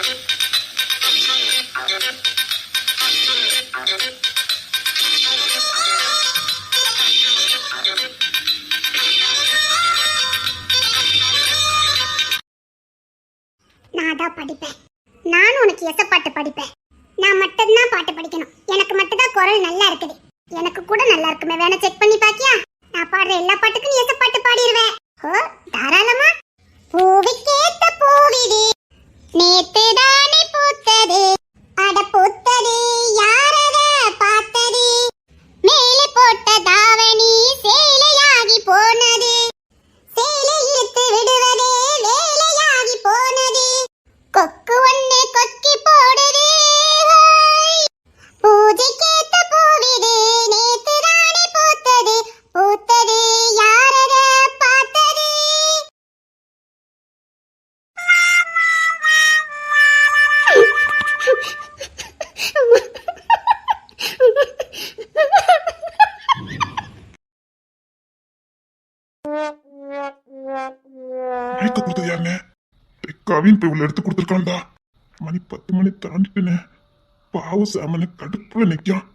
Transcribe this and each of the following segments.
நான் தான் படிப்பேன். நானும் உனக்கு எசப்பாட்டு படிப்பேன். நான் மட்டும்தான் பாட்டு படிக்கணும். எனக்கு மட்டும்தான் குரல் நல்லா இருக்குது. எனக்கு கூட நல்லா இருக்குமே, வேணா செக் பண்ணி பாக்கியா? நான் பாடுற எல்லா பாட்டுக்கும் நீ எசப்பாட்டு பாடிடுவேன். ஓ தாராளமா. பூவிக்கேத்த பூவிது நேத்து தானே பூத்தது, அட பூத்தது யாரத பார்த்தது, மேலே போட்ட தாவணி சேலையாகி போனது, சேலை இழுத்து விடுவதே வேலையாகி போனது, கொக்கு ஒண்ணு கொக்கி போடுது, பூஜைக்கேத்த பூவிது நேத்து தானே பூத்தது, பூத்தது யாரத பார்த்தது. மயக்க கொடுத்தது யாருன்னு கவின் போய் உள்ள எடுத்து கொடுத்துருக்கான்டா. மணி 10 மணி தாண்டிட்டுன்னு பாவு சாமனு கடுப்புல நிக்கான்.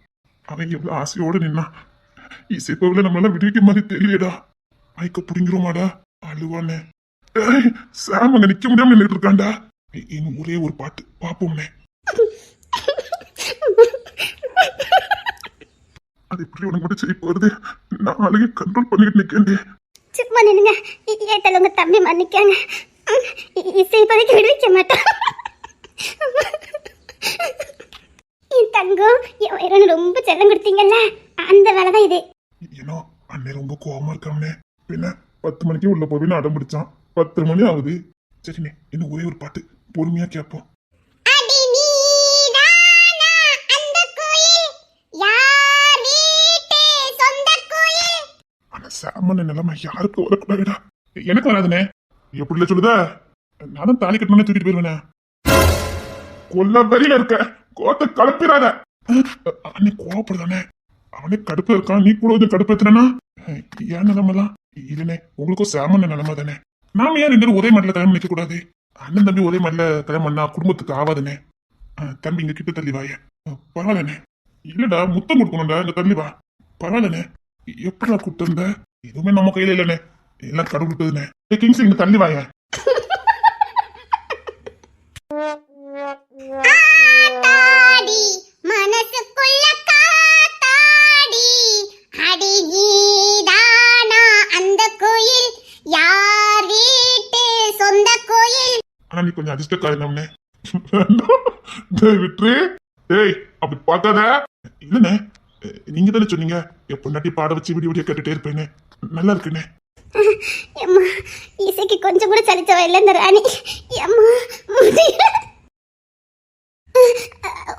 அவன் எவ்வளவு ஆசையோடு நின்னான். இசைப்பவில நம்மளால விடுவிக்க மாதிரி தெரியலடா. மயக்க புடிங்கிறோமாடா அழுவானே. சாம் அங்க நிக்க முடியாம நின்றுட்டு இருக்கான்டா. இன்னும் ஒரே ஒரு பாட்டு பாப்போம்னே. அது எப்படி உனக்கு மட்டும் சரி போறது? நான் அழுகை கண்ட்ரோல் பண்ணிட்டு நிக்கேன்டே. சும்மா நின்னுங்க. ஏத்தால உங்க தம்பி மன்னிக்காங்க. இசை இப்போதைக்கு விடுவிக்க மாட்டான். என் தங்கம் என் வயிறு ரொம்ப செல்லம் கொடுத்தீங்கல்ல, அந்த வேலை தான் இது. ஏன்னா அண்ணே ரொம்ப கோவமா இருக்காமனே. பின்ன 10 மணிக்கு உள்ள போவேன்னு அடம் பிடிச்சான். 10 மணி ஆகுது. சரிண்ணே, இன்னும் ஒரே ஒரு பாட்டு பொறுமையா கேட்போம். சாமன நிலைமை யாருக்கு வரக்கூடாதுடா. எனக்கு வராதுனே. எப்படி சொல்லுத? நானும் தாலி கட்டணும்னு தூக்கிட்டு போயிருவேனே. கொல்ல வரியில இருக்க கோத்த கலப்பிடாத. அன்னை கோவப்படுதானே. அவனே கடுப்பு இருக்கான், நீ கூட வந்து கடுப்பு ஏத்துனா ஏன் நிலைமைலாம் இல்லனே. உங்களுக்கும் சாமன நிலைமை தானே. நாம ஏன் 2 பேரும் ஒரே மாடல கல்யாணம் பண்ணிக்க கூடாது? அண்ணன் தம்பி ஒரே மாடல கல்யாணம் பண்ணா குடும்பத்துக்கு ஆவாதுனே. தம்பி இங்க கிட்ட தள்ளி வாய. பரவாயில்லனே. இல்லடா முத்தம் கொடுக்கணும்டா, இங்க தள்ளி வா. பரவாயில்லனே. எப்படா கூப்பிட்டு இருந்த? எதுவுமே நம்ம கையில இல்லனே, எல்லாம் கடவுள் விட்டதுனே. கிங்ஸ் இங்க தள்ளி வாங்க. மனசுக்குள்ள காத்தாடி அடி நீதானா அந்த கோயில், யார் வீட்டு சொந்த கோயில். ஆனா நீ கொஞ்சம் அதிர்ஷ்ட காரணம்னே. விட்டுரு. ஏய் அப்படி பார்க்காத. இல்லனே, நீங்க தானே சொன்னீங்க எப்ப நாட்டி பாட வச்சு விடிய கேட்டுட்டே இருப்பேன்னு. நல்லா இருக்குண்ணே. இசைக்கு கொஞ்சம் கூட சலிச்சவ இல்ல இந்த ராணி.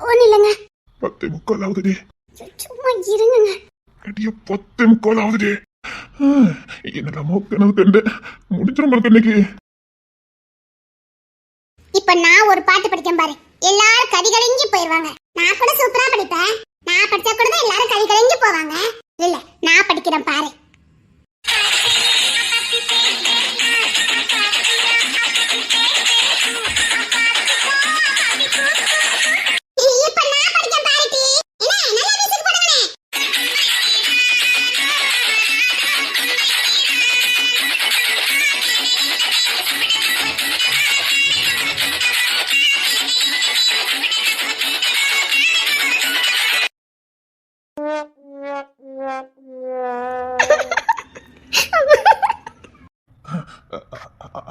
ஒண்ணு இல்லைங்க. 10:45 ஆகுதுடே. சும்மா இருங்க. அடிய 10:45 ஆகுதுடே. என்னடாமோ கனவு கண்டு முடிஞ்சிடும் உங்களுக்கு இன்னைக்கு. இப்ப நான் ஒரு பாட்டு படிக்கேன் பாரு, எல்லாரும் கதிகலங்கி போயிருவாங்க. நான் கூட சூப்பரா படிப்பேன். நான் படிச்சா கூட தான் எல்லாரும் கதிகலங்கி போவாங்க. இல்ல நான் படிக்கிறேன் பாரு.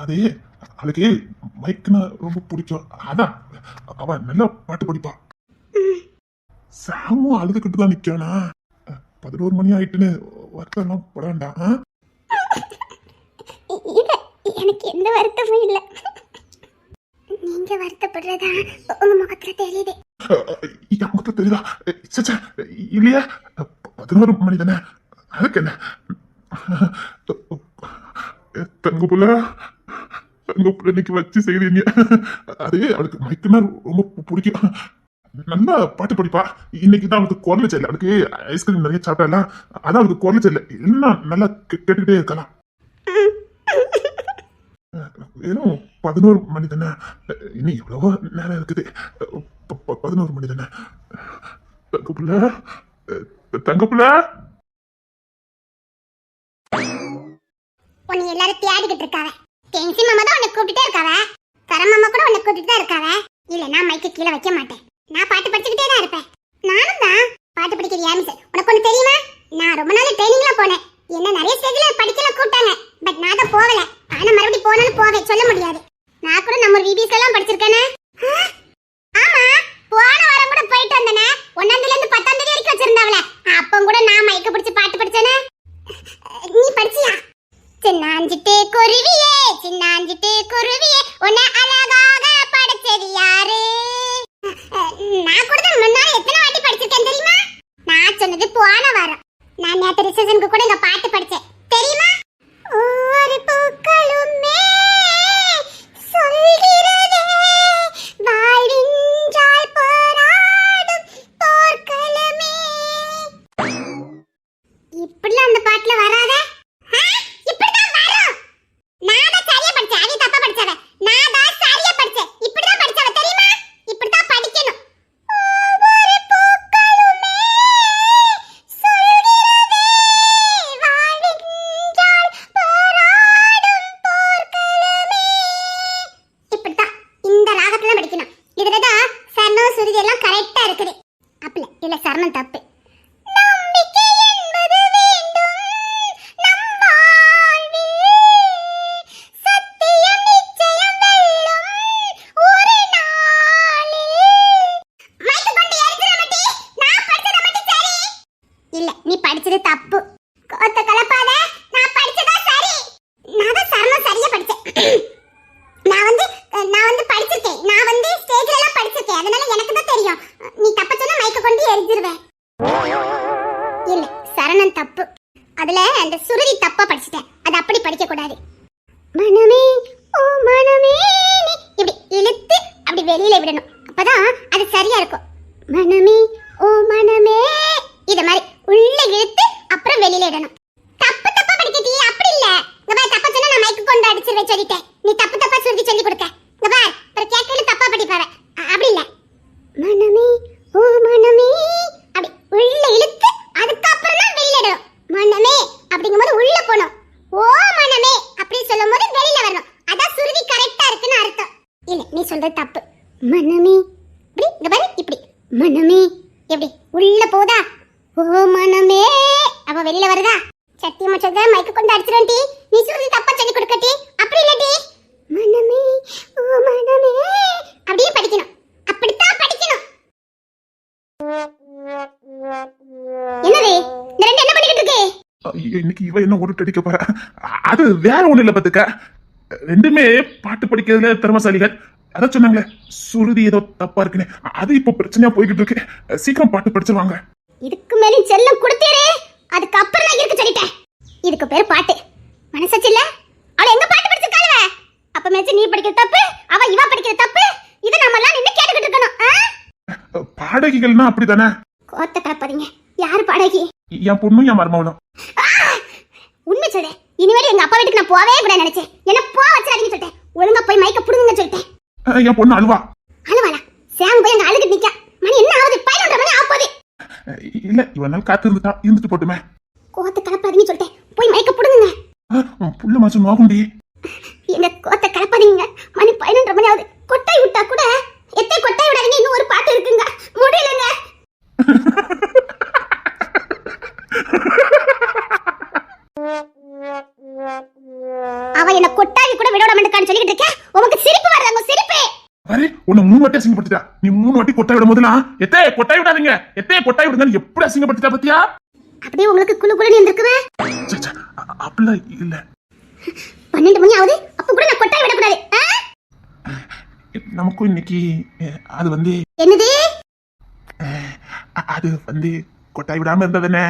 அதே அவளுக்கு மைக்னா ரொம்ப பிடிக்கும். அதான் அவ நல்லா பாட்டு படிப்பா. சாமும் அழுதுகிட்டு தான் நிக்கானா. 11 மணி ஆயிட்டுன்னு வருத்தம் படாண்டா. எனக்கு எந்த வருத்தமும் இல்ல. நீங்க வருத்தப்படுறதா உங்க முகத்துல தெரியுது. என் முகத்துல தெரியுதா? இல்லையா? 11 மணி தானே, அதுக்கு என்ன? தங்கப்புல இன்னைக்கு வச்சு செய்றீங்க. அதே அவளுக்கு மைக்குன்னா ரொம்ப பிடிக்கும். நல்லா பாட்டு படிப்பா. இன்னைக்கு தான் அவளுக்கு குரல் செல்ல. அவளுக்கு ஐஸ்கிரீம் நிறைய சாப்பிட்டா அதான் அவளுக்கு குரல் செல்ல. எல்லாம் நல்லா கேட்டுக்கிட்டே இருக்கலாம். ஏதோ 11 மணி தானே? இன்னும் எவ்வளவோ நேரம் இருக்குது. 11 மணி தானே? தங்கப்புல, தங்கப்புல. உன்னை எல்லாரும் தேடிக்கிட்டு இருக்காவ. டென்சி மாமா தான் உன்னை கூப்பிட்டுட்டே இருக்காவ. தர மாமா கூட உன்னை கூப்பிட்டு தான் இருக்காவ. இல்ல நான் மைக்கு கீழே வைக்க மாட்டேன். நான் பாட்டு படிச்சுக்கிட்டே தான் இருப்பேன். நானும் தான் பாட்டு படிக்கிறியா மிஸ்? உனக்கு ஒண்ணு தெரியுமா? நான் ரொம்ப நாள் ட்ரைனிங்ல போனேன். என்ன நிறைய ஸ்டேஜ்ல படிக்கல கூப்பிட்டாங்க. பட் நான் தான் போகல. ஆனா மறுபடியும் போனாலும் போவேன், சொல்ல முடியாது. நான் கூட நம்ம விபிஎஸ் எல்லாம் படிச்சிருக்கேனே. ஆமா, போன வாரம் கூட போயிட்டு வந்தனே. 1ஆம் தேதில இருந்து 10ஆம் தேதி வரைக்கும் வச்சிருந்தாவல. அப்போ கூட நான் மைக்க பிடிச்சு பாட்டு படிச்சேனே. நீ படிச்சியா? சின்னாஞ்சிட்டு குருவியே, சின்னாஞ்சிட்டு குருவியே, உன்னை அழகாக படைச்சது யாரு? நான் கூட தான் முன்னாடி எத்தனை வாட்டி படிச்சிருக்கேன் தெரியுமா? நான் சொன்னது போன வாரம். நான் நேத்து ரிசப்ஷனுக்கு கூட இந்த பாட்டு படிச்சேன் தெரியுமா? ஒவ்வொரு பூக்களுமே சொல்கிறதே வாழ்வின்றால் போராடும் போர்க்களமே. இப்படிலாம் அந்த பாட்டுல வராத. இப்படிதான் வரும். நான் தான் சரியா படிச்சேன், அது தப்பா படிச்சவ. நான் தான் சரியா படிச்சேன், இப்படிதான் படிச்சவ தெரியுமா? இப்படிதான் படிக்கணும். ஒவ்வொரு பூக்களுமே சொல்கிறதே வாழ்வின்றால் போராடும் போர்க்களமே. இப்படிதான் இந்த ராகத்துல படிக்கணும். இதுலதான் சரணம் சுருதி எல்லாம் கரெக்டா இருக்குது. அப்பல இல்ல சரணம் தப்பு. நம்பிக்கை என்பது வேண்டும் நம் வாழ்வில். சத்தியம் நிச்சயம் வெல்லும் ஒரு நாளில். மைக்கு கொண்டு எரிஞ்சிர மாட்டி. நான் படிச்சத மட்டும் சரி. இல்ல நீ படிச்சது தப்பு. கோத்த கலப்பாத. நான் படிச்சதா சரி. நான் தான் சரணம் சரியா படிச்சேன். நான் வந்து படிச்சிருக்கேன். நான் வந்து ஸ்டேஜ்ல எல்லாம் படிச்சிருக்கேன். அதனால எனக்கு தான் தெரியும். நீ தப்ப சொன்னா மைக்க கொண்டு எரிஞ்சிருவேன். இல்ல சரணம் தப்பு. அதுல அந்த சுருதி தப்பா படிச்சிட்டேன். அது அப்படி படிக்க கூடாது. மனமே ஓ மனமே நீ இப்படி இழுத்து அப்படி வெளியில விடணும். அப்பதான் அது சரியா இருக்கும். மனமே ஓ மனமே இத மாதிரி உள்ள இழுத்து அப்புறம் வெளியில விடணும். தப்பு தப்பா படிக்கட்டி அப்படி இல்ல. இங்க பாரு, தப்பா சொன்னா நான் மைக்கு கொண்டு அடிச்சிருவேன் சொல்லிட்டேன். நீ தப்பு தப்பா சுருதி சொல்லி கொடுக்க. இங்க பாரு, அப்புறம் கேட்கல தப்பா படிப்பாவ. அப்படி இல்ல. மனமே ஓ மனமே அப்படி உள்ள இழுத்து அதுக்கப்புறம் தான் வெளியிடணும். மனமே அப்படிங்கும்போது உள்ள போகணும். ஓ மனமே அப்படி சொல்லும்போது வெளியில வரணும். அதான் சுருதி கரெக்டா இருக்குன்னு அர்த்தம். இல்ல நீ சொல்றது தப்பு. மனமே இப்படி இங்க பாரு, இப்படி மனமே எப்படி உள்ள போதா? ஓ மனமே அப்ப வெளியில வருதா? சத்தியமா சொல்ற மைக்கு கொண்டு அடிச்சிரண்டி. நீ சுருதி தப்பா சொல்லி கொடுக்கட்டி. அப்படி இல்லடி. மனமே ஓ மனமே அப்படியே படிக்கணும். அப்படித்தான் படிக்கணும். என்னது இந்த ரெண்டு என்ன பண்ணிக்கிட்டு இருக்கு? இன்னைக்கு இவ என்ன ஓட்டு அடிக்க போற? அது வேற ஒண்ணு இல்ல பாத்துக்க. ரெண்டுமே பாட்டு படிக்கிறதுல திறமசாலிகள். அதான் சொன்னாங்களே சுருதி ஏதோ தப்பா இருக்குன்னு. அது இப்போ பிரச்சனையா போய்கிட்டு இருக்கு. சீக்கிரம் பாட்டு படிச்சிருவாங்க. இதுக்கு மேலும் செல்லம் கொடுத்தீரே, அதுக்கு அப்புறம் நான் இருக்கு சொல்லிட்டேன். இதுக்கு பேர் பாட்டு. மனசாச்சு இல்ல? அவளை எங்க பாட்டு படிச்சிருக்காளவ? அப்ப மேட்ச் நீ படிக்கிறது தப்பு, அவ இவ படிக்கிறது தப்பு. இத நாம எல்லாம் நின்னு கேட்டுக்கிட்டு இருக்கணும். பாடகிகள்னா அப்படிதானே? கோத்த கலப்பாதீங்க. யாரு பாடகி? என் பொண்ணும் என் மருமகளும். உண்மை சொல்றேன். இனிமேல் எங்க அப்பா வீட்டுக்கு நான் போவே கூட நினைச்சேன். என்ன போ வச்சிடாதீங்கன்னு சொல்லிட்டேன். ஒழுங்கா போய் மைக்க புடுங்குங்க சொல்லிட்டேன். என் பொண்ணு அழுவா. அழுவாளா? சேம் போய் அங்க அழுகிட்டு நிக்க. மணி என்ன ஆகுது? 11:30 மணி ஆகுது. இல்ல இவன் நாள் காத்து இருந்துட்டு போட்டுமே. கோத்த கலப்பாதீங்கன்னு சொல்லிட்டேன். போய் மைக்க புடுங்குங்க. புள்ள மாசம் நோகுண்டி. எங்க கோத்த கலப்பாதீங்க. மணி 11:30 மணி ஆகுது. கொட்டாய் விட்டா கூட எத்தை கொட்டாய் விடாதீங்க. இன்னும் ஒரு பாட்டு இருக்குங்க. முடியலங்க. அவ என்ன கொட்டாய் கூட விட மாட்டேன்னு சொல்லிட்டு இருக்க. உனக்கு சிரிப்பு வருதாங்க? சிரிப்பு அரே உன்னை 3 வாட்டி அசிங்கப்படுத்திட்டா. நீ 3 வாட்டி கொட்டாய் விடும் போதெல்லாம் எத்தே கொட்டாய் விடாதீங்க, எத்தே கொட்டாய் விடுங்க எப்படி அசிங்கப்படுத்திட்டா பத்தியா? அப்படியே உங்களுக்கு குளு குளுன்னு இருந்திருக்குமே. அப்பல இல்ல. 12 மணி ஆகுது. அப்ப கூட நான் கொட்டாய் விடக்கூடாது. நமக்கும் இன்னைக்கு அது வந்து என்னது? அது வந்து கொட்டாய் விடாம இருந்ததுன்னு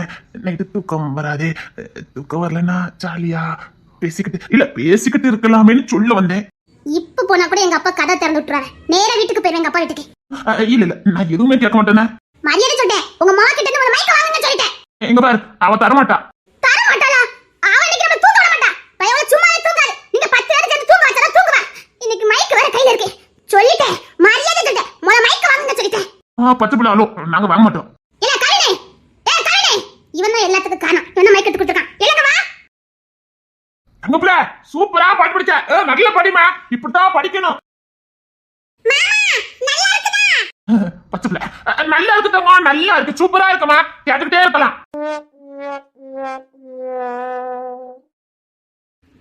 நைட்டு தூக்கம் வராது. தூக்கம் வரலன்னா ஜாலியா பேசிக்கிட்டு இருக்கலாமேன்னு சொல்ல வந்தேன். இப்ப போனா கூட எங்க அப்பா கதை திறந்து விட்டுறாரு. நேரா வீட்டுக்கு போயிருவேன் எங்க அப்பா வீட்டுக்கு. இல்ல நான் எதுவுமே கேட்க மாட்டேனே. மரியாதை சொல்லிட்டேன். உங்க மா கிட்ட இருந்து ஒரு மைக்க வாங்குங்க சொல்லிட்டேன். எங்க பாரு அவ தரமாட்டா. தரமாட்டாளா? அவ இன்னைக்கு நம்ம தூங்க விட மாட்டா. பயவள சும்மாவே தூங்காது. நீங்க 10 நேரம் சேர்ந்து தூங்க வச்சா தூங்குவா. இன்னைக்கு பச்சை பிள்ளை ஆளோ நாங்க வாங்க மாட்டோம். இல்ல கருணே, ஏய் கருணே, இவன் தான் எல்லாத்துக்கும் காரணம். இவன் மைக் எடுத்து கொடுத்துருக்கான். இல்லங்க வா. தங்க பிள்ளை சூப்பரா பாட்டு படிச்ச. நல்ல படிமா, இப்படித்தான் படிக்கணும். மாமா நல்லா இருக்குதா? பச்சை பிள்ளை நல்லா இருக்குதா? நல்லா இருக்கு, சூப்பரா இருக்குமா, கேட்டுக்கிட்டே இருக்கலாம்.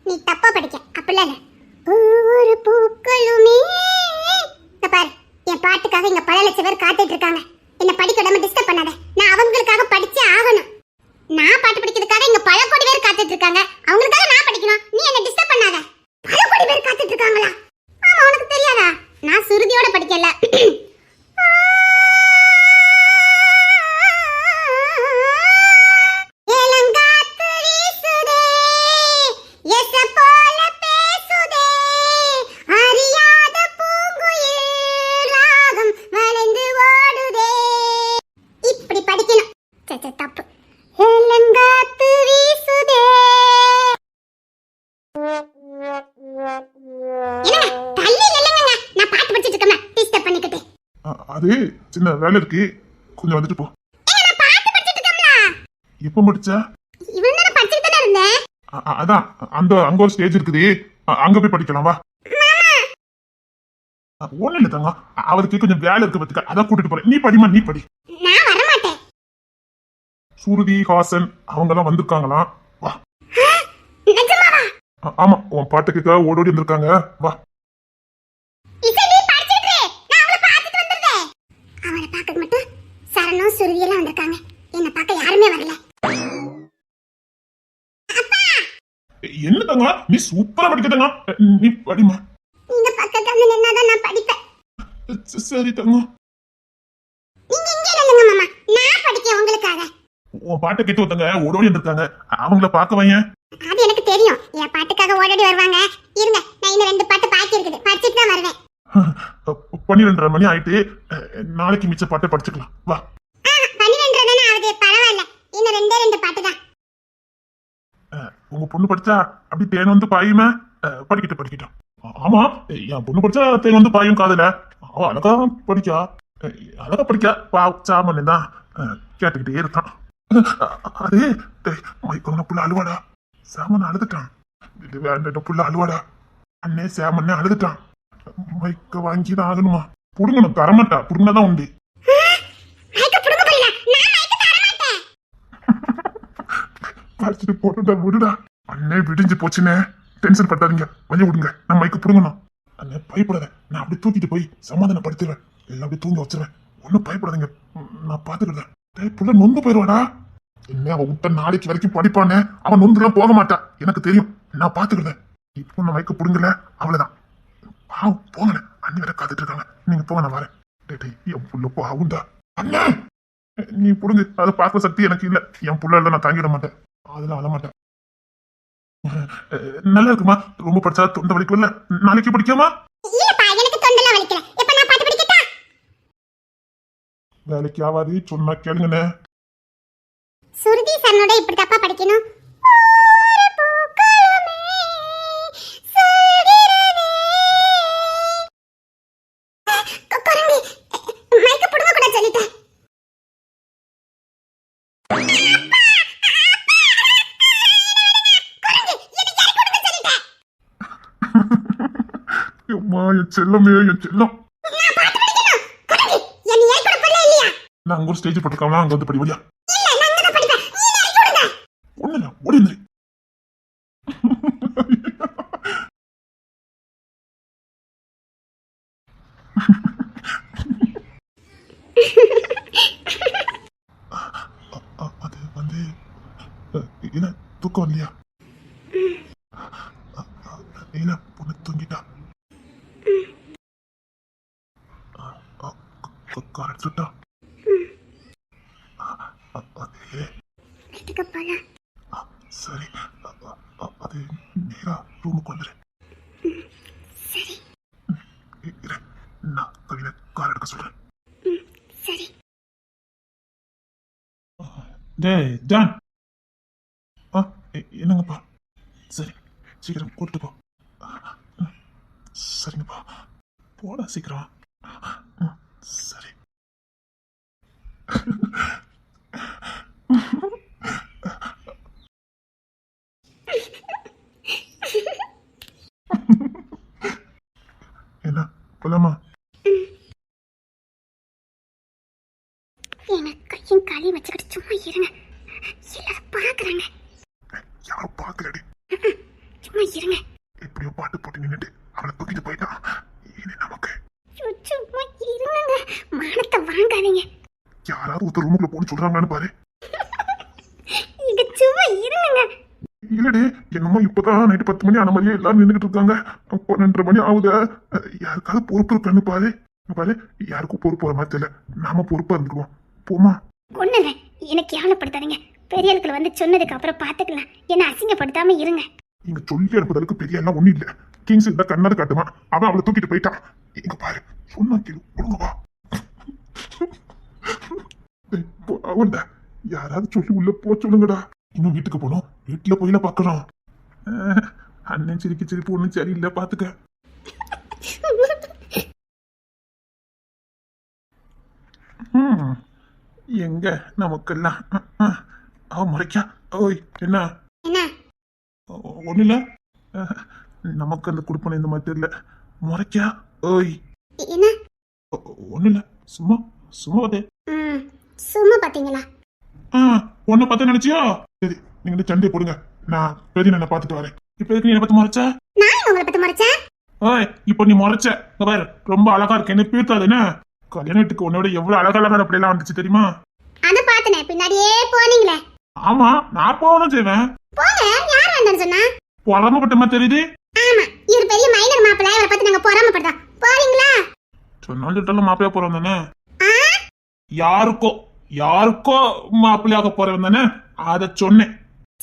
நீ தப்பா படிக்க, அப்படில இல்ல. ஒவ்வொரு பூக்களுமே பாரு, என் பாட்டுக்காக இங்க பல லட்சம் பேர் காத்துட்டு இருக்காங்க. என்ன படிக்க விடாம டிஸ்டர்ப் பண்ணாத. நான் அவங்களுக்காக படிச்சே ஆகணும். நான் பாட்டு படிக்கிறதுக்காக இங்க பல கோடி பேர் காத்துட்டு இருக்காங்க. அவங்களுக்காக நான் படிக்கணும். நீ என்ன டிஸ்டர்ப் பண்ணாத. பல கோடி பேர் காத்துட்டு இருக்காங்களா? ஆமா, உனக்கு தெரியாதா? நான் சுருதியோட படிக்கல. தப்பு. ஏலங்காத்து வீசுதே. என்னங்க தள்ளி நில்லுங்க, நான் பாட்டு படிச்சிட்டு இருக்கேன். டிஸ்டர்ப் பண்ணிக்கிட்டு. அது சின்ன வேலை இருக்கு, கொஞ்சம் வந்துட்டு போ. ஏங்க நான் பாட்டு படிச்சிட்டு இருக்கேன்ல. எப்ப முடிச்ச? இவ்வளவு நேரம் படிச்சிட்டு தானே இருந்தேன். அதான் அங்க ஒரு ஸ்டேஜ் இருக்குது, அங்க போய் படிக்கலாம் வா. ஒண்ணு இல்ல தங்க, அவருக்கு கொஞ்சம் வேலை இருக்கு பத்துக்க, அதான் கூட்டிட்டு போறேன். நீ படிமா, நீ படி. நான் வர மாட்டேன். சுருதி ஹாசன் அவங்க எல்லாம் வந்திருக்காங்களாம், வா. நிஜமாவா? ஆமா, உன் பாட்டுக்கு ஓடோடி வந்திருக்காங்க, வா. இசை நீ படிச்சிட்டு இரு, நான் அவளை பார்த்துட்டு வந்துடுறேன். அவளை பார்க்க மட்டும் சரணம் சுருதி எல்லாம் வந்திருக்காங்க. என்ன பார்க்க யாருமே வரல. என்ன தங்க, நீ சூப்பரா படிக்க தங்க, நீ படிமா. நீங்க பக்கத்துல வந்து நின்னாதான் நான் படிப்பேன். சரி தங்க. நீங்க இங்கே இல்லங்க மாமா, நான் படிக்க உங்களுக்காக. உன் பாட்டை கேட்டு ஒருத்தங்க ஓடோடி வந்திருக்காங்க, அவங்கள பார்க்க வையேன். அது எனக்கு தெரியும், என் பாட்டுக்காக ஓடோடி வருவாங்க. இருங்க, நான் இன்னும் 2 பாட்டு பாக்கி இருக்குது, படிச்சிட்டு தான் வருவேன். 12:30 மணி ஆயிட்டு, நாளைக்கு மிச்ச பாட்டை படிச்சுக்கலாம், வா. 12:30 தானே ஆகுது, பரவாயில்ல. இன்னும் 2 பாட்டு தான். உங்க பொண்ணு படிச்சா அப்படி தேன் வந்து பாயுமே, படிக்கட்டும். ஆமா, என் பொண்ணு படிச்சா தேன் வந்து பாயும் காதுல. அவ அழகா படிக்கா, சாமன் தான் கேட்டுக்கிட்டே இருக்கான். அது மைக்கோன புள்ள அழுவாடா, சாமன் அழுதுட்டான். இது வேண்ட புள்ள அழுவாடா, அண்ணே சாமண்ணே அழுதுட்டான். மைக்க வாங்கிதான் ஆகணுமா? புடுங்கணும், தரமாட்டா, புடுங்கினாதான் உண்டு. படிச்சுட்டு போட்டுட்டா விடுடா. அண்ணே விடிஞ்சு போச்சுனே, டென்ஷன் பட்டாதீங்க, கொஞ்சம் விடுங்க, நான் மைக்கு புடுங்கணும். அண்ணே பயப்படாத, நான் அப்படி தூக்கிட்டு போய் சமாதானப்படுத்துவேன், எல்லாம் அப்படி தூங்க வச்சிருவேன். ஒன்னும் பயப்படாதீங்க, நான் பாத்துக்கிறேன். புள்ள நொந்து போயிருவாடா. என்ன அவன் விட்ட நாளைக்கு வரைக்கும் படிப்பானே, அவன் நொந்துலாம் போக மாட்டான், எனக்கு தெரியும், நான் பாத்துக்கிறேன். இப்போ நான் மைக்க புடுங்கல, அவ்வளவுதான். போங்கண்ணே, அண்ணி வேற காத்துட்டு இருக்காங்க, நீங்க போங்க, நான் வரேன். என் புள்ள பாவுண்டா. அண்ணா நீ புடுங்க, அதை பார்க்க சக்தி எனக்கு இல்ல. என் புள்ள நான் தாங்கிட மாட்டேன், அதெல்லாம் அழமாட்டேன். நல்லா இருக்குமா? ரொம்ப படிச்சா தொண்டை வலிக்கல, நாளைக்கு படிக்காமா? வேலைக்கு ஆவாது, சொன்னா கேளுங்கண்ணே. சுருதி சரணோட இப்படி தப்பா படிக்கணும்? என் செல்லமே, என் செல்லம். நான் அங்க ஒரு ஸ்டேஜ் போட்டுருக்காங்களா, அங்க வந்து படி வழியா. ஒண்ணு ஓடி அது வந்து என்ன தூக்கம் இல்லையா? இல்ல பொண்ணு தூங்கிட்டா. கரெக்டா சரி, அது நேரா ரூமுக்கு வந்துரு. நான் கையில கார் எடுக்க சொல்றேன். டேய் ஜான், என்னங்கப்பா? சரி, சீக்கிரம் கூட்டிட்டு போ. சரிங்கப்பா, போடா சீக்கிரம். சரி. போலாமா? எனக்கு கையும் காலையும் வச்சுக்கிட்டு சும்மா இருங்க. எல்லாரும் பாக்குறாங்க. யாரும் பாக்கலடி. சும்மா இருங்க. எப்படியோ பாட்டு போட்டு நின்னுட்டு அவளை தூக்கிட்டு போயிட்டான். இனி நமக்கு சும்மா இருங்க. மானத்தை வாங்காதீங்க. யாராவது ஒருத்தர் ரூமுக்குள்ள போன்னு சொல்றாங்கன்னு பாரு. இங்க சும்மா இருங்க. இல்லடி, என்னமோ இப்பதான் நைட்டு 10 மணி ஆன மாதிரியே எல்லாரும் நின்றுட்டு இருக்காங்க. 12:30 மணி ஆகுத. யாருக்காவது பொறுப்பு இருக்கான்னு பாரு. பாரு, யாருக்கும் பொறுப்பு வர மாதிரி தெரியல. நாம பொறுப்பா இருந்துக்குவோம். போமா. ஒண்ணுங்க, எனக்கு கேவலப்படுத்தாதீங்க. பெரிய ஆட்கள் வந்து சொன்னதுக்கு அப்புறம் பாத்துக்கலாம். என்ன அசிங்கப்படுத்தாம இருங்க. இங்க சொல்லி அனுப்புறதுக்கு பெரிய எல்லாம் ஒண்ணும் இல்ல. கிங்ஸ் இந்த கண்ணாத காட்டுவான். அவன் அவளை தூக்கிட்டு போயிட்டான். இங்க பாரு, சொன்னா கேளு. ஒழுங்கவா. அவன்டா யாராவது சொல்லி உள்ள போ சொல்லுங்கடா. இன்னும் வீட்டுக்கு போனோம். வீட்டுல போயில பாக்குறோம். அண்ணன் சிரிப்பு ஒண்ணும் சரியில்லை, பாத்துக்க. எங்க நமக்கெல்லாம் அவ முறைக்கா. ஓய், என்ன ஒண்ணு இல்ல. நமக்கு அந்த குடுப்பனை இந்த மாதிரி தெரியல. முறைக்கா. ஓய், ஒண்ணு இல்ல. சும்மா சும்மா பார்த்தே. சும்மா பாத்தீங்களா? ஒன்ன பார்த்து நினைச்சியோ? சரி, நீங்க சண்டை போடுங்க. நான் பெரிய என்ன பாத்துட்டு வரேன். இப்ப எதுக்கு நீ என்ன பார்த்து முறைச்ச? நான் உங்களை பத்தி முறைச்சேன்? ஓய், இப்போ நீ முறைச்ச பாரு. ரொம்ப அழகா இருக்கு. என்ன பீர்த்தாதுன்னு கல்யாணத்துக்கு உன்னோட எவ்வளவு அழகழகான அப்படியெல்லாம் வந்துச்சு தெரியுமா? அத பாத்தனே, பின்னாடியே போனீங்களே. ஆமா, நான் போகணும் செய்வேன். போங்க. யார் வேண்டாம்னு சொன்னா? பொறாமப்பட்டமா தெரியுது. ஆமா, இவர் பெரிய மைனர் மாப்பிள்ளை. இவரை பத்தி நாங்க பொறாமப்படுதா? போறீங்களா? சொன்னாலும் மாப்பிளையா போறோம் தானே. யாருக்கோ மாப்பிள்ளையாக போறவன் தானே. அத சொன்னேன்.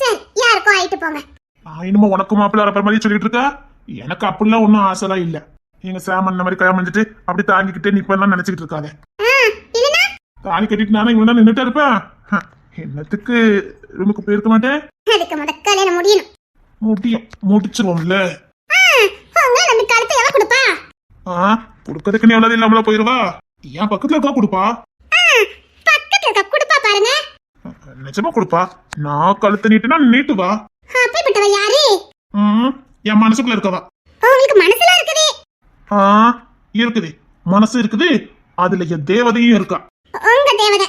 சரி, யாருக்கோ ஆயிட்டு போங்க. நான் இன்னும் உனக்கு மாப்பிள்ளை வரப்ப மாதிரி சொல்லிட்டு இருக்கா? எனக்கு அப்படிலாம் ஒன்னும் ஆசைலாம் இல்ல. எங்க சாமன் மாதிரி கல்யாணம் பண்ணிட்டு அப்படி தாங்கிக்கிட்டே நிப்பெல்லாம் நினைச்சுக்கிட்டு இருக்காத. தாலி கட்டிட்டு நானும் இவன் தான் நின்றுட்டா இருப்பேன். என்னத்துக்கு ரூமுக்கு போயிருக்க மாட்டேன். அதுக்கு முத கல்யாணம் முடியும். முடிச்சிருவோம்ல. நம்ம கழுத்தை எவ கொடுப்பா? கொடுக்கறதுக்கு நீ எவ்வளவு இல்லாமல போயிருவா. ஏன் பக்கத்துல இருக்கா கொடுப்பா? பக்கத்துல இருக்க கொடுப்பா பாருங்க. நிஜமா கொடுப்பா. நான் கழுத்தை நீட்டுனா நீட்டுவா. அப்படிப்பட்டவ யாரு? என் மனசுக்குள்ள இருக்கவா. உங்களுக்கு மனசுல இருக்குது? இருக்குது. மனசு இருக்குது. அதுல என் தேவதையும் இருக்கா. உங்க தேவதை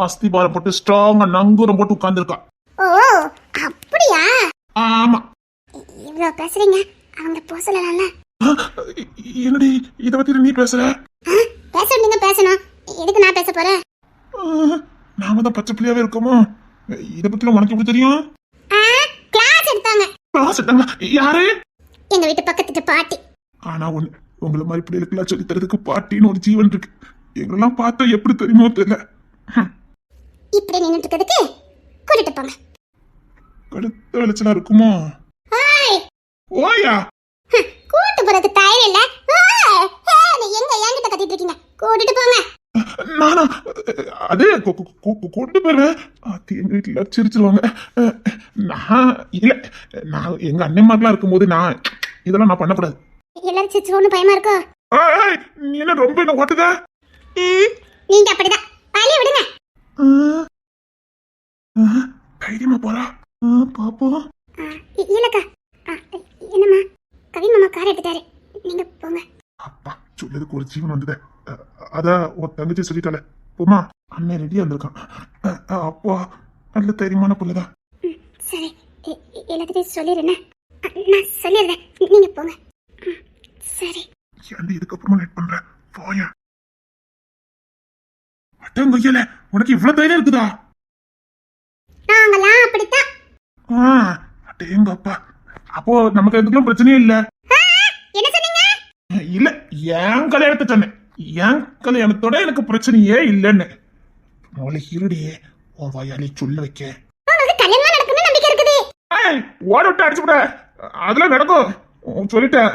அஸ்திபாரம் போட்டு ஸ்ட்ராங்கா நங்கூரம் போட்டு உட்கார்ந்து இருக்கா. ஓ, அப்படியா? ஆமா. இவ்வளவு பேசுறீங்க, அவங்க போக சொல்லலாம்ல. என்னடி இத பத்தி நீ பேசுற? பேசணும், பேசணும். எதுக்கு நான் பேச போறேன்? நாம தான் பச்சை பிள்ளையாவே இருக்கோமோ. இத பத்தி உனக்கு எப்படி தெரியும்? கிளாஸ் எடுத்தாங்க. கிளாஸ் எடுத்தாங்க? யாரு? எங்க வீட்டு பக்கத்து பாட்டி. ஆனா ஒண்ணு, உங்களை மாதிரி பிள்ளைகளுக்கெல்லாம் சொல்லி தரதுக்கு பாட்டின்னு ஒரு ஜீவன் இருக்கு. எங்களெல்லாம் பார்த்தா எப்படி தெரியுமோ தெரியல. இப்படி நின்னுட்டு இருக்கிறதுக்கு கூட்டிட்டு போங்க. கடுத்த வெளிச்சலா இருக்குமோ? ஓயா, கூட்டு போறது தயார் இல்ல. எங்க என்கிட்ட கத்திட்டு இருக்கீங்க? கூட்டிட்டு போங்க. நானா? அதே கொண்டு போயிருவேன். எங்க வீட்டுல சிரிச்சிருவாங்க. நான் இல்ல, நான் எங்க அண்ணன்மாரெல்லாம் இருக்கும்போது நான் இதெல்லாம் நான் பண்ணக்கூடாது. எல்லாரும் சிரிச்சிருவோம்னு பயமா இருக்கோ? நீ என்ன ரொம்ப என்ன ஓட்டுத? நீங்க அப்படிதான். வழி விடுங்க. தைரியமா போறா. பாப்போம். இல்லக்கா. என்னம்மா, கவி மாமா கார் எடுத்துட்டாரு. நீங்க போங்க. அப்பா, சொல்லதுக்கு ஒரு ஜீவன் வந்தது. அதான் உன் தங்கச்சி சொல்லிட்டால. போமா, அண்ணன் ரெடியா இருந்திருக்கான். அப்பா நல்ல தைரியமான புள்ளதான். சரி, எல்லாத்தையும் சொல்லிடுறேன். நான் சொல்லிடுறேன், நீங்க போங்க. சரி. ஏன்டி இதுக்கப்புறமா லேட் பண்ற? போய. அட்டங்கொய்யல, உனக்கு இவ்வளவு தைரியம் இருக்குதா? நாங்களாம் அப்படித்தான். அட்டேங்க அப்பா. அப்போ நமக்கு எதுக்கும் பிரச்சனையே இல்ல. என்ன சொன்னீங்க? இல்ல, என் கல்யாணத்தை சொன்னேன். என் கல்யாணத்தோட எனக்கு பிரச்சனையே இல்லன்னு. மொழி இருடியே, உன் வாயாலே சொல்ல வைக்க. உங்களுக்கு கல்யாணம் நடக்கும்னு நம்பிக்கை இருக்குது. ஓட விட்டு அடிச்சு விட. அதெல்லாம் நடக்கும் சொல்லிட்டேன்.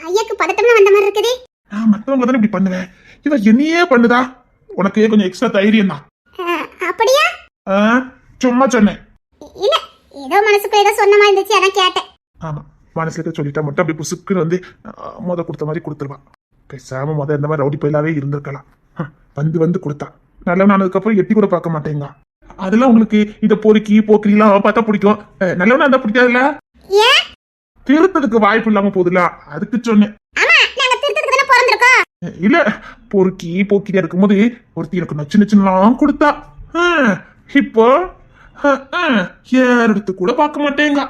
ஐயாக்கு பதட்டமா வந்த மாதிரி இருக்குது. நான் மத்தவங்க தானே இப்படி பண்ணுவேன். இவ என்னையே பண்ணுதா. உனக்கு கொஞ்சம் எக்ஸ்ட்ரா தைரியம் தான். அப்படியா? சும்மா சொன்னேன். இல்ல, ஏதோ மனசுக்குள்ள ஏதோ சொன்ன மாதிரி இருந்துச்சு, அதான் கேட்டேன். ஆமா, மனசுல சொல்லிட்டா மட்டும் அப்படி புசுக்குன்னு வந்து கொடுத்த மாதிரி கொடுத்துருவான். பேசாம இந்த மாதிரி ரவுடி பயிலாவே இருந்திருக்கலாம். வந்து கொடுத்தா நல்லவன் ஆனதுக்கு அப்புறம் எட்டி கூட பார்க்க மாட்டேங்க. அதெல்லாம் உங்களுக்கு இத பொறுக்கி போக்கிரிலாம் பார்த்தா பிடிக்கும். நல்லவனா இருந்தா பிடிக்காதுல்ல. திருத்ததுக்கு வாய்ப்பு இல்லாம போகுதுல, அதுக்கு சொன்னேன். ஆமா, நாங்க திருத்ததுக்கு தான வந்திருக்கோம். இல்ல பொறுக்கி போக்கிட்டே இருக்கும்போது ஒருத்தி எனக்கு நச்சு நச்சுலாம் கொடுத்தா. இப்போ யார் எடுத்து கூட பார்க்க மாட்டேங்க.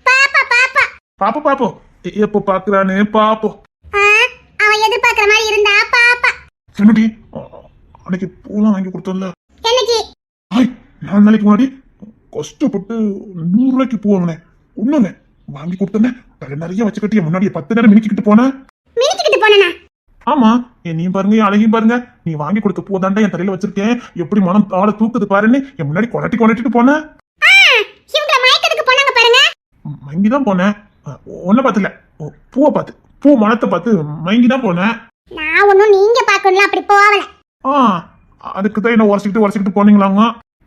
பாப்பா பாப்பா பாப்போம் பாப்போம், எப்போ பாக்குறான்னு பாப்போம். அவன் எதிர்பார்க்கிற மாதிரி இருந்தா பாப்பா. என்னடி அன்னைக்கு பூலாம் வாங்கி கொடுத்தோம்ல, என்னைக்கு? 4 நாளைக்கு முன்னாடி கஷ்டப்பட்டு 100 ரூபாய்க்கு பூ வாங்கினேன். ஒண்ணுங்க வாங்கி கொடுத்தேன், தலை நிறைய வச்சு கட்டி முன்னாடியே 10 நேரம் மினிக்கிட்டு போனேன். மினிக்கிட்டு போனா? ஆமா, என்னையும் பாருங்க என் அழகையும் பாருங்க. நீ வாங்கி கொடுத்த பூ தாண்டா என் தலையில வச்சிருக்கேன், எப்படி மனம் ஆளை தூக்குது பாருன்னு என் முன்னாடி கொண்டாட்டிட்டு போனேன். இவங்க மயக்கத்துக்கு போனாங்க பாருங்க. மயங்கிதான் போனேன், ஒன்ன பாத்துல பூவை பார்த்து, பூ மனத்தை பார்த்து மயங்கிதான் போனேன். நான் ஒண்ணும் நீங்க பாக்கணும்ல அப்படி போவல. அதுக்குதான் என்ன உரசிக்கிட்டு போனீங்களாங்க.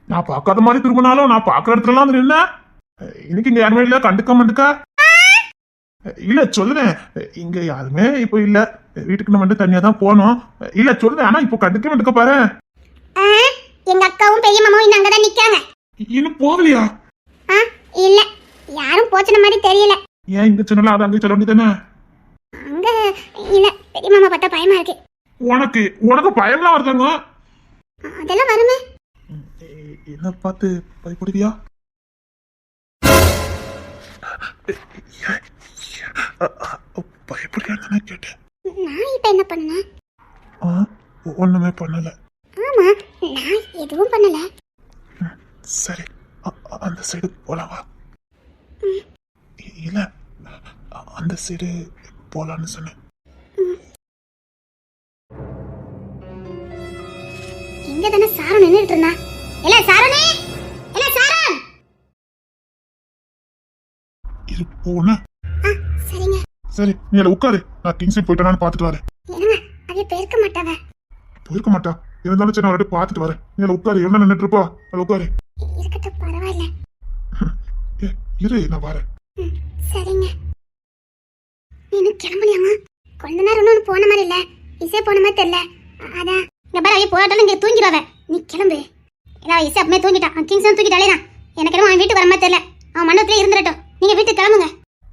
நான் பார்க்காத மாதிரி திரும்பினாலும் நான் பாக்குற இடத்துலலாம் வந்து நின்ன. இன்னைக்கு இங்க யாருமே இல்ல, கண்டுக்கா இல்ல சொல்லுவேன். இங்க யாருமே இப்போ இல்ல, வீட்டுக்கு நம்ம வந்து தனியா தான் போனோம். இல்ல சொல்லுவேன், ஆனா இப்போ கண்டுக்க பாரு. எங்க அக்காவும் பெரிய மாமாவும் இன்னும் அங்கதான் நிக்காங்க. இன்னும் போகலையா? இல்ல, யாரும் போச்சுன மாதிரி தெரியல. ஏன் இங்க சொன்னாலும் அது அங்கே சொல்ல வேண்டியதானே? அங்க இல்ல, பெரிய மாமா பார்த்தா பயமா இருக்கு. உனக்கு பயம்லாம் வருதாங்க? அதெல்லாம் வருமே. என்ன பார்த்து பயப்படுவியா? பயப்படுறியான்னு கேட்டேன். நான் இப்ப என்ன பண்ணேன்? ஒண்ணுமே பண்ணல. ஆமா, நான் எதுவும் பண்ணல. சரி, அந்த சைடு போலாமா? இல்ல, அந்த சைடு போலான்னு சொன்னேன். இங்க தானே சாரு நின்னுட்டு இருந்தா. இல்ல சாரணே, இல்ல சாரன். இது போன. சரிங்க. சரி, நீ அதுல உட்காரு, நான் கிங்ஸி போயிட்டானு பாத்துட்டு வரேன். என்னங்க, அது போயிருக்க மாட்டாவ. போயிருக்க மாட்டா, இருந்தாலும் சரி நான் ஒரு பாத்துட்டு வரேன். நீ அதுல உட்காரு, என்ன நின்னுட்டு இருப்பா, அதுல உட்காரு. இருக்கட்டும், பரவாயில்ல. இரு, நான் வரேன். சரிங்க. நீ கிளம்பலையாமா? கொஞ்ச நேரம் ஒன்னும் போன மாதிரி இல்ல, இசை போன மாதிரி தெரியல. அதான் இங்க பாரு, அவைய போராட்டம் இங்க தூங்கிடுவாவ. நீ கிளம்பு. ஏன்னா இசை அப்பமே தூங்கிட்டான், கிங்ஸும் தூங்கிட்டாலே தான். எனக்கு என்னமோ அவன் வீட்டுக்கு வர மாதிரி தெரியல. அவன் மண்டபத்திலே இருந்துடட்டும், நீங்க வீட்டுக்கு கிளம்புங்க.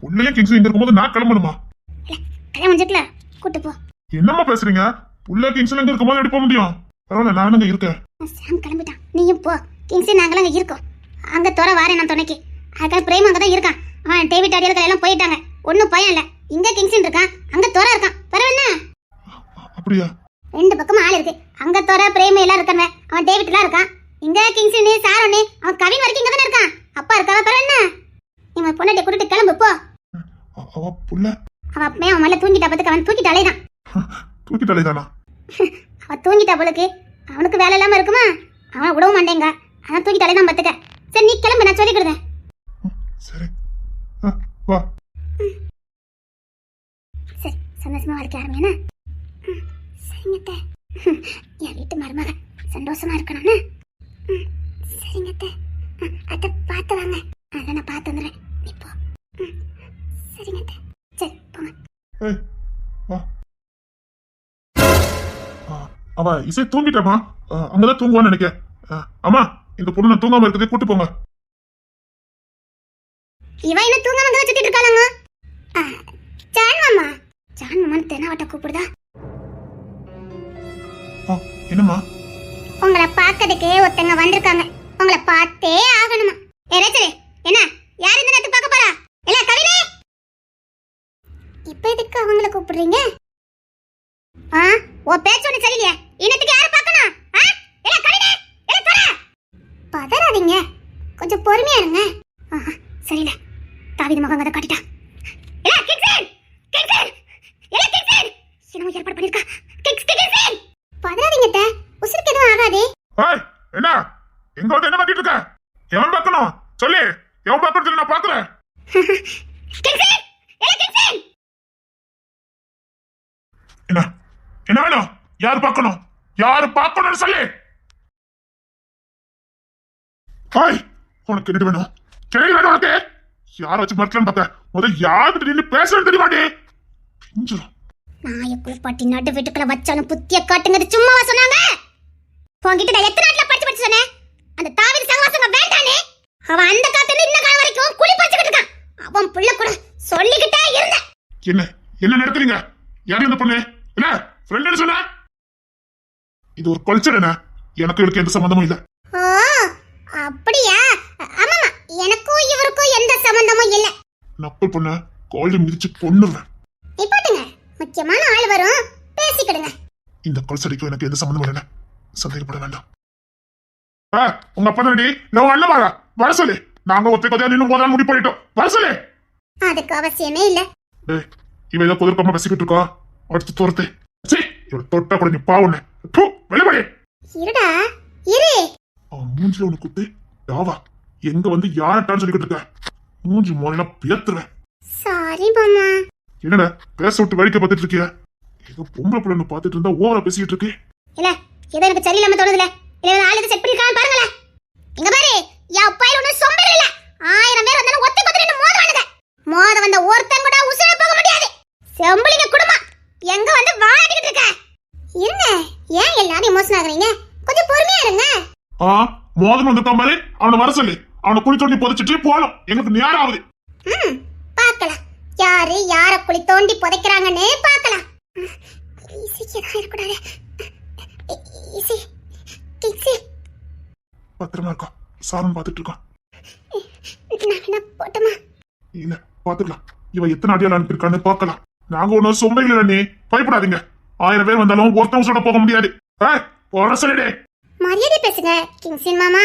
உள்ளே கிங்ஸும் இங்க இருக்கும்போது நான் கிளம்பணுமா? கல்யாணம் முடிஞ்சுக்கல, கூட்டு போ. என்னம்மா பேசுறீங்க? உள்ள கிங்ஸ்ல இங்க இருக்கும்போது எப்படி போக முடியும்? பரவாயில்ல, நான் அங்க இருக்கேன். சாம் கிளம்பிட்டான், நீயும் போ. கிங்ஸி நாங்களும் அங்க இருக்கோம். அங்க தோற வாரேன் நான் துணைக்கு. அதுக்காக பிரேம் அங்கதான் இருக்கான். அவன் டேவிட் அடியார்கள் எல்லாம் போயிட்டாங்க, ஒன்னும் பயம் இல்ல. இங்க கிங்ஸின் இருக்கான், அங்க தோற இருக்கான். பரவாயில்ல. அப்படியா? 2 பக்கமும் ஆள் இருக்கு. அங்க தோற பிரேம் எல்லாம் இருக்காங்க, அவன் டேவிட் எல்லாம் இருக்கான். இங்க கிங்ஸின் சாரோனே, அவன் கவின் வரைக்கும் இங்க தானே இருக்கான். அப்பா இருக்காவா? பரவாயில்ல. நீ பொண்ணாட்டி கூட்டிட்டு கிளம்பு போ. அவ புள்ள அவ அப்பமே அவன் மேல தூங்கிட்டா, பத்துக்கு அவன் தூக்கிட்டாலே தான். தூக்கிட்டாலே தானா? அவ தூங்கிட்டா போலுக்கு. அவனுக்கு வேலை இல்லாம இருக்குமா? அவன் விடவும் மாட்டேங்க, அதான் தூக்கிட்டாலே தான் பத்துக்க. சரி நீ கிளம்பு, நான் சொல்லிக்கிறேன். சரி, வா. சரி, சந்தோஷமா இருக்க ஆரம்பியானா? சரிங்க. என் வீட்டு மருமக சந்தோஷமா இருக்கணும்னு. சரிங்க அத்தை, பார்த்து வாங்க. அதான் நான் பார்த்து வந்துடுறேன், நீ போ. சரிங்க. சரி போங்க. வா. அவ இசை தூங்கிட்டாமா? அங்கதான் தூங்குவான்னு நினைக்கிறேன். அம்மா, இந்த பொண்ணு நான் தூங்காம இருக்கதே கூட்டு போங்க. இவன் என்ன தூங்காம அங்க வச்சுட்டு இருக்காளாங்க? ஜான் மாமா தெனாவட்ட கூப்பிடுதா? என்னம்மா? உங்களை பார்க்கறதுக்கு ஒருத்தங்க வந்திருக்காங்க, உங்களை பார்த்தே ஆகணுமா? ரேச்சலே, என்ன யார் இந்த நேரத்துக்கு பார்க்க போறா? இல்ல கவினே, இப்ப எதுக்கு அவங்கள கூப்பிடுறீங்க? ஓ பேச்சு ஒண்ணு சரியில்லையே, இன்னத்துக்கு யார பார்க்கணும்? இல்ல கவினே, இல்ல தர பதறாதீங்க, கொஞ்சம் பொறுமையா இருங்க. சரியில்ல, தாவீது மகன் அதை காட்டிட்டா. இல்ல கிங்ஸன், இல்ல கிங்ஸன், என்னமோ ஏற்பாடு பண்ணிருக்கா. கிங்ஸன் பதறாதீங்க அத்தை, உசுருக்கு எதுவும் ஆகாதே. என்ன எங்க வந்து என்ன பண்ணிட்டு இருக்க? எவன் பார்க்கணும் சொல்லு, எவன் பார்க்கணும் சொல்லி நான் பாக்குறேன். என்ன என்ன வேணும்? யாரு பார்க்கணும்? யாரு பார்க்கணும்னு சொல்லு. உனக்கு என்ன வேணும்? கேள்வி வேணும் உனக்கு? யார வச்சு மறுக்கலன்னு பார்த்த? முதல் யாருக்கு நின்று பேசணும் தெரியுமாடி? நாயக்குள்ள பாட்டி நடு வீட்டுக்குள்ள வச்சாலும் புத்திய காட்டுங்க, சும்மாவா சொன்னாங்க? உன்கிட்ட நான் எத்தனை நாட்ல படிச்சு சொன்னேன், அந்த தாவீது சகவாசங்க வேண்டானே. அவன் அந்த காலத்துல இந்த காலம் வரைக்கும் குளி பறிச்சுக்கிட்டு இருக்கான். அவன் புள்ள கூட சொல்லிக்கிட்டே இருந்தேன். என்ன என்ன நடக்குறீங்க? யாரு இந்த பொண்ணு? இல்ல ஃப்ரெண்ட் சொன்ன. இது ஒரு கல்ச்சர் என்ன? எனக்கு இவளுக்கு எந்த சம்பந்தமும் இல்ல. ஓ அப்படியா? ஆமாமா, எனக்கும் இவருக்கும் எந்த சம்பந்தமும் இல்ல. நப்பல் பொண்ண காலி மிதிச்சு கொன்னுறேன். நிப்பாட்டுங்க, முக்கியமான ஆள் வரும், பேசிக்கிடுங்க. இந்த கல்ச்சரிக்கும் எனக்கு எந்த சம்பந்தமும் இல்ல, சந்தேகப்பட வேண்டாம். உங்க அப்பா தானடி நான் அண்ணன் வர சொல்லு. நாங்க ஒத்தை கதையா நின்று போதான் முடி போயிட்டோம். வர சொல்லு. அதுக்கு அவசியமே இல்ல. இவ ஏதோ குதிர்க்காம பேசிக்கிட்டு இருக்கா. அடுத்து தோர்த்து இவள் தொட்டா கூட நீ பாவுன்னு வெளிப்படி. இருடா இரு. அவன் மூஞ்சில ஒண்ணு குத்து யாவா எங்க வந்து யார்ட்டான்னு சொல்லிக்கிட்டு இருக்க? மூஞ்சி மோலாம் பேத்துருவேன். சாரி மாமா. என்னடா பேச விட்டு வேடிக்கை பார்த்துட்டு இருக்கிய? ஏதோ பொம்பளை பிள்ளைன்னு பார்த்துட்டு இருந்தா ஓவரா பேசிக்கிட்டு இருக்கு. இல்ல ஏதோ எனக்கு சரியில்லாம தோணுதுல. இல்ல ஆளு செட் பண்ணிருக்கான்னு பாருங்களே. இங்க பாரு, யா பையன் ஒண்ணு சொம்பேறி இல்ல. 1000 பேர் வந்தாலும் ஒத்தை கொத்திட்டு மோதுவானுங்க. மோத வந்த ஒருத்தன் கூட உசுர போக முடியாது. செம்பளிங்க குடும்பம் எங்க வந்து வாடிக்கிட்டு இருக்க? இருங்க, ஏன் எல்லாரும் எமோஷன் ஆகுறீங்க? கொஞ்சம் பொறுமையா இருங்க. மோதல் வந்துட்டா மாதிரி அவனை வர சொல்லி அவனை குழி தோண்டி புதைச்சிட்டு போகணும். எங்களுக்கு நேரம் ஆகுது. பார்க்கலாம் யாரு யார குழி தோண்டி புதைக்கிறாங்கன்னு பார்க்கலாம். பத்திரமா இருக்கான். சாரன் பாத்துட்டு இருக்கான். போட்டுமா? இல்ல பாத்துக்கலாம். இவன் எத்தனை அடியால் அனுப்பியிருக்கான்னு பார்க்கலாம். நாங்க ஒன்னும் சொம்பைகள் நீ பயப்படாதீங்க. 1000 பேர் வந்தாலும் ஒருத்தவங்க சொல்ல போக முடியாது. சொல்லிடு. மரியாதை பேசுங்க கிங்சின் மாமா.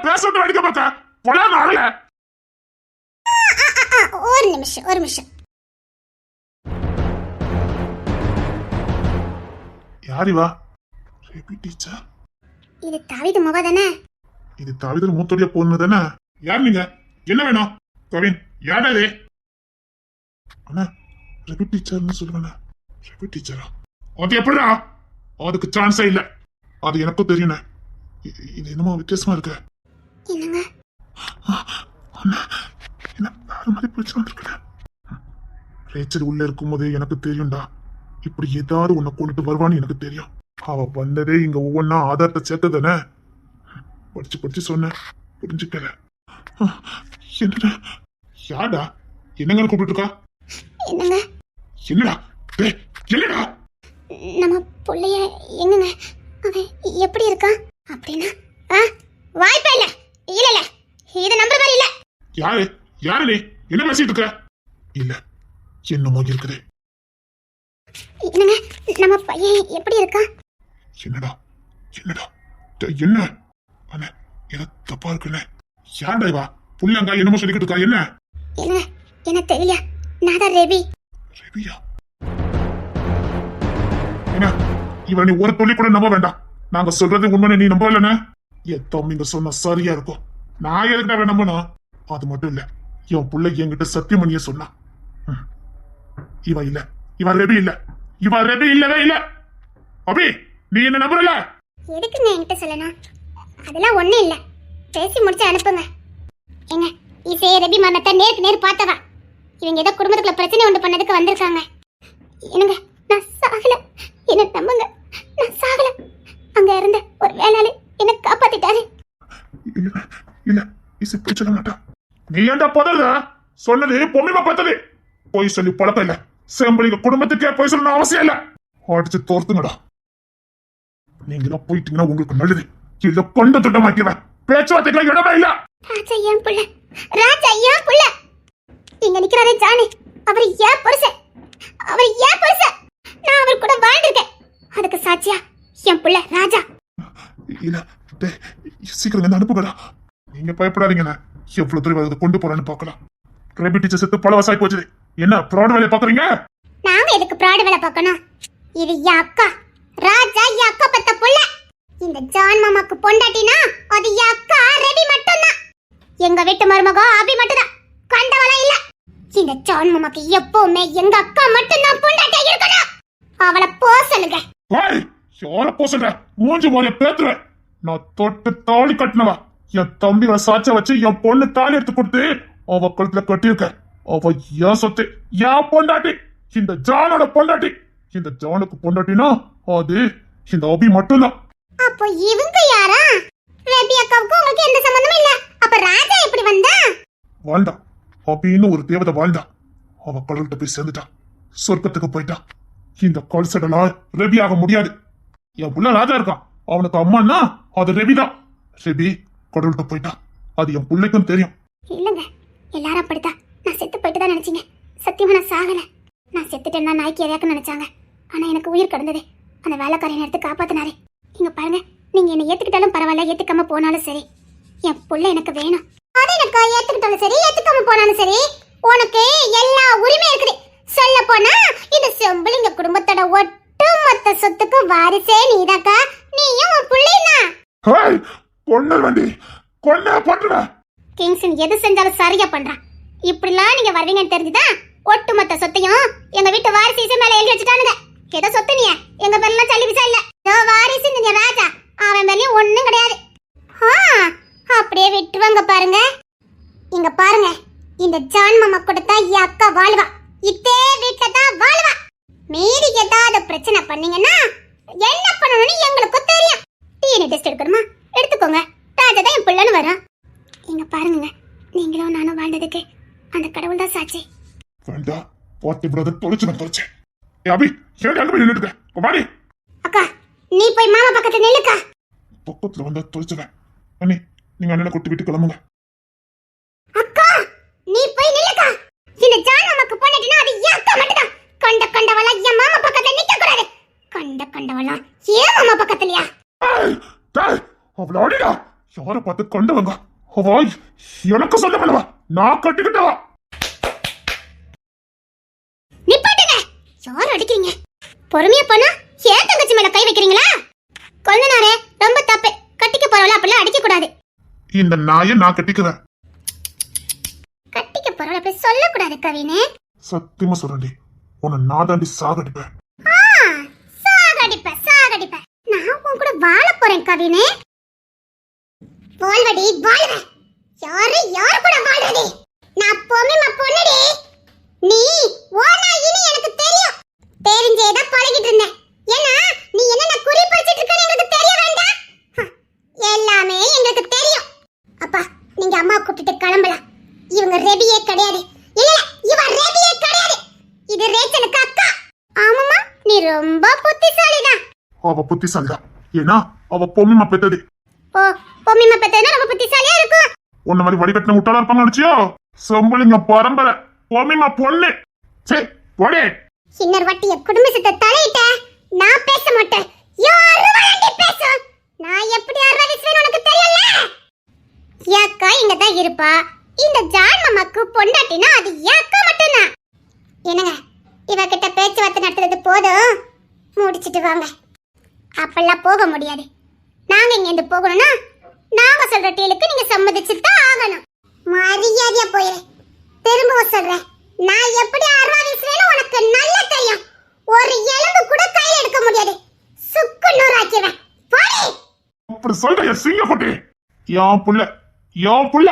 பேசுறது அடிக்க பார்த்த பொலான்னு ஆகல. ஒரு நிமிஷம். யாரிவா? ரேபி டீச்சர். இது தாவீது மாவா தானே? இது தாவீது மூத்தோடைய பொண்ணு தானே? யார் நீங்க? என்ன வேணும்? கவின் யாரா இது? அண்ணா ரேபி டீச்சர்னு சொல்லுவேண்ணா. ரேபி டீச்சரா? அது எப்படிடா? அதுக்கு சான்ஸே இல்ல. அது எனக்கும் தெரியும். இது என்னமோ வித்தியாசமா இருக்கு. என்னங்க? என்ன வேற மாதிரி பிரச்சனை இருக்கு. ரேச்சல் உள்ள இருக்கும் போதே எனக்கு தெரியும்டா. இப்படி ஏதாவது உன்னை கொண்டுட்டு வருவான்னு எனக்கு தெரியும். அவ வந்ததே இங்க ஒவ்வொன்னா ஆதாரத்தை சேர்த்ததானே. படிச்சு சொன்ன புரிஞ்சுக்கல. என்ன யாடா என்னங்க கூப்பிட்டு இருக்கா? என்னங்க? என்னடா என்னடா? நம்ம புள்ளைய எங்கங்க? அவன் எப்படி இருக்கான்? அப்படின்னா வாய்ப்பே இல்ல. இல்ல இது நம்பர் மாதிரி இல்ல. யாரு நீ? என்ன பேசிட்டு இருக்க? இல்ல என்னமோ இருக்குது. என்னங்க நம்ம பையன் எப்படி இருக்கான்? என்னடா என்ன அண்ணே ஏதோ தப்பா இருக்குண்ணே. யாருடா இவா? புள்ளங்கா என்னமோ சொல்லிக்கிட்டு இருக்கா. என்ன என்னங்க? என்ன தெரியல. நான் தான் ரவியா? என்ன இவன் நீ ஒரு துளி கூட நம்ப வேண்டாம். நாங்க சொல்றது உண்மை நீ நம்ப இல்லன்னு என் தம்பிங்க சொன்ன சரியா இருக்கும். நான் எதுக்கு நம்பணும்? அது மட்டும் இல்ல, என் பிள்ளை என்கிட்ட சத்தியமணிய சொன்னான். இவன் ரவி இல்லவே இல்ல. அபி நீ என்ன நம்புறல? எதுக்குங்க என்கிட்ட சொல்லணும்? அதெல்லாம் ஒண்ணும் இல்ல. பேசி முடிச்சு அனுப்புங்க. ஏங்க இசைய ரவி மரணத்தை நேருக்கு நேர் பார்த்தவா. இவங்க ஏதோ குடும்பத்துக்குள்ள பிரச்சனை உண்டு பண்ணதுக்கு வந்திருக்காங்க. என்னங்க நான் சாகல, என்ன நம்புங்க. நான் சாகல. அங்க இருந்த ஒரு வேளாளி என்ன காப்பாத்திட்டாரு. இல்ல இசை போய் சொல்ல மாட்டா. நீ ஏன்டா பதறத? சொன்னது பொம்மைமா பார்த்தது. போய் சொல்லி பழக்கம் இல்ல. செம்பளிங்க குடும்பத்துக்கே போய் சொல்லணும் அவசியம் இல்ல. அடிச்சு தோர்த்துங்கடா. நீங்க போயிட்டீங்கன்னா உங்களுக்கு நல்லது. இல்ல கொண்ட திட்டமாக்கிறேன். பேச்சுவார்த்தைக்கு இடமே இல்ல. ராஜா ஏன் புள்ள இங்க நிக்கிறாரே ஜானி, அவர் ஏன் புருஷன். நான் அவர் கூட வாழ்ந்திருக்கேன். அதுக்கு சாட்சியா என் புள்ள ராஜா. இல்ல சீக்கிரம் அனுப்புங்கடா. நீங்க பயப்படாதீங்கண்ணா. எவ்வளவு தூரம் அதை கொண்டு போறான்னு பாக்கலாம். ரேபி டீச்சர் செத்து பல வருஷம் போச்சு. என்ன ப்ராட் வேலையை பாக்குறீங்க? நாங்க எதுக்கு ப்ராட் வேலை பார்க்கணும்? இது என் அக்கா ராஜா, என் அக்கா பத்த புள்ள. இந்த ஜான் மாமாக்கு பொண்டாட்டினா அது என் அக்கா ரவி மட்டும்தான். எங்க வீட்டு மருமக அபி மட்டும்தான். கண்டவளா இல்ல. இந்த ஜான் மாமாக்கு எப்பவுமே எங்க அக்கா மட்டும்தான் பொண்டாட்டியா இருக்கணும். அவளை போ சொல்லுங்க. யார போ சொல்ற? மூஞ்சி மோரைய பேத்துறேன். நான் தொட்டு தாலி கட்டினவா. என் தம்பிகளை சாட்சிய வச்சு என் பொண்ணு தாலி எடுத்து கொடுத்து அவ கழுத்துல கட்டியிருக்க. அவ என் சொத்து, என் பொண்டாட்டி. இந்த ஜானோட பொண்டாட்டி. இந்த ஜானுக்கு பொண்டாட்டினா அது இந்த அபி மட்டும்தான். அப்போ இவங்க யாரா? ரவி அக்காவுக்கு உங்களுக்கு எந்த சம்பந்தமும் இல்ல. அப்ப ராஜா எப்படி வந்தா? வாழ்ந்தா. அபின்னு ஒரு தேவதை வாழ்ந்தா. அவ கடல்கிட்ட போய் சேர்ந்துட்டான். சொர்க்கத்துக்கு போயிட்டான். இந்த கொல்சடெல்லாம் ரெபி ஆக முடியாது. என் புள்ள ராஜா இருக்கான், அவனுக்கு அம்மான்னா அது ரெபி தான். ரெபி கடவுள்கிட்ட போயிட்டான், அது என் பிள்ளைக்கும் தெரியும். இல்லங்க, எல்லாரும் அப்படித்தான். நான் செத்து போயிட்டு தான் நினைச்சீங்க. சத்தியமா நான் சாகல. நான் செத்துட்டேன்னா நாய்க்கு எதையாக்குன்னு நினைச்சாங்க. ஆனா எனக்கு உயிர் கிடந்தது. அந்த வேலைக்காரன் எடுத்து காப்பாத்தினாரு. இங்க பாருங்க, நீங்க என்ன ஏத்துக்கிட்டாலும் பரவாயில்ல, ஏத்துக்காம போனாலும் சரி, என் புள்ள எனக்கு வேணும். அது எனக்கு ஏத்துக்கிட்டாலும் சரி, ஏத்துக்காம போனாலும் சரி, உனக்கு எல்லா உரிமையும் இருக்குது. சொல்ல போனா இந்த செம்பிளிங்க குடும்பத்தோட ஒட்டுமொத்த சொத்துக்கு வாரிசே நீதாக்கா. நீயும் உன் புள்ளையும் கொண்டல் வண்டி கொண்டா போட்டுற. கிங்ஸன் எது செஞ்சாலும் சரியா பண்றான். இப்படிலாம் நீங்க வருவீங்கன்னு தெரிஞ்சுதான் ஒட்டுமொத்த சொத்தையும் எங்க வீட்டு வாரிசு மேல எழுதி வச்சுட்டானுங்க. ஏதோ சொத்து நீ எங்க பேர்லாம் சல்லி விசா இல்ல. வாரிசு நீங்க ராஜா, அவன் மேலயும் ஒண்ணும் கிடையாது. அப்படியே விட்டுவாங்க பாருங்க. இங்க பாருங்க, இந்த ஜான் மாமா கூட தான் என் அக்கா வாழ்வா. இதே வீட்டுல தான் வாழ்வா. மீறி ஏதாவது பிரச்சனை பண்ணீங்கன்னா என்ன பண்ணணும்னு எங்களுக்கு தெரியும். டிஎன்ஏ டெஸ்ட் எடுக்கணுமா, எடுத்துக்கோங்க. ராஜா தான் என் பிள்ளைன்னு வரும். இங்க பாருங்க, நீங்களும் நானும் வாழ்ந்ததுக்கு அந்த கடவுள் தான் சாட்சி. வேண்டா, பாத்தி பிரதர் தொலைச்சு. அபி சரி, அங்க போய் நின்னுட்டு வாடி. அக்கா, நீ போய் மாமா பக்கத்துல நில்லுக்கா. பக்கத்துல வந்தா தொலைச்சுவேன். அண்ணி, நீங்க அண்ணனை கூட்டி விட்டு கிளம்புங்க. அக்கா, நீ போய் நில்லுக்கா. இந்த ஜான் மாமாக்கு பொண்ணேட்டினா அது என் அக்கா மட்டும்தான். கண்டவளா என் மாமா பக்கத்துல நிக்க கூடாது. கண்டவளா ஏன் மாமா பக்கத்துலயா? அவள அடிடா. யார பார்த்து கொண்டவங்க அவ எனக்கு சொல்ல பண்ணவா, நான் கட்டிக்கிட்டவா. நிப்பாட்டுங்க. யார் அடிக்கிறீங்க? பொறுமையா போனா ஏன் தங்கச்சி மேல கை வைக்கிறீங்களா? கொல்லுனாரே, ரொம்ப தப்பு. கட்டிக்க போறவள அப்படிலாம் அடிக்க கூடாது. இந்த நாயை நான் கட்டிக்கிறேன். கட்டிக்க போறவள அப்படி சொல்லக்கூடாது கவினே. சத்தியமா சொல்றேன்டி, உன்னை நான் தாண்டி சாகடிப்பேன். சாகடிப்ப. நான் உன் கூட வாழ போறேன் கவினே. வாழ்வடி வாழ்வ. யாரு கூட வாழ்வடி? நான் பொம்மிமா பொண்ணுடி. நீ ஓனா இனி எனக்கு தெரியும். தெரிஞ்சேதான் பழகிட்டு இருந்தேன். ஏன்னா நீ என்ன குறி பறிச்சிட்டு இருக்கன்னு எங்களுக்கு தெரிய வேண்டாம். எல்லாமே எங்களுக்கு தெரியும். அப்பா, நீங்க அம்மா கூப்பிட்டு கிளம்பலாம். இவங்க ரெபியே கிடையாது. இல்ல, இவ ரெபியே கிடையாது. இது ரேச்சலுக்கு அக்கா. ஆமாமா, நீ ரொம்ப புத்திசாலிதான். அவ புத்திசாலிதான், ஏன்னா அவ பொம்மிமா பெத்தது. ஓ, பொம்மிமா பெத்ததுனா ரொம்ப புத்திசாலியா இருக்கும். உன்ன மாதிரி வடிகட்டின முட்டாளா இருப்பாங்க நினைச்சியோ? செம்புலிங்க பரம்பரை, பொம்மிமா பொண்ணு. சரி போடே. இன்னொரு வாட்டி என் குடும்பத்தை தலையிட்ட நான் பேச மாட்டேன். யாரு வாண்டி பேசும்? நான் எப்படி ஆர்வலிஸ்வேன் உனக்கு தெரியல. யாக்கா இங்க தான் இருப்பா. இந்த ஜான் மாமாக்கு பொண்டாட்டினா அது யாக்கா மட்டும்தான். என்னங்க, இவகிட்ட பேச்சுவார்த்தை நடத்துறது போதும், முடிச்சிட்டு வாங்க. அப்பெல்லாம் போக முடியாது. நாங்க இங்க இருந்து போகணும்னா நாங்க சொல்ற டீலுக்கு நீங்க சம்மதிச்சு தான் ஆகணும். மரியாதையா போயிரு. திரும்பவும் சொல்றேன், நான் எப்படி ஆர்வலிஸ்வேன் உனக்கு நல்லா தெரியும். ஒரு எலும்பு கூட கையில எடுக்க முடியாது. சுக்கு நூறாக்கிடுவேன். போடி. அப்படி சொல்ற சிங்க குட்டி. என் புள்ள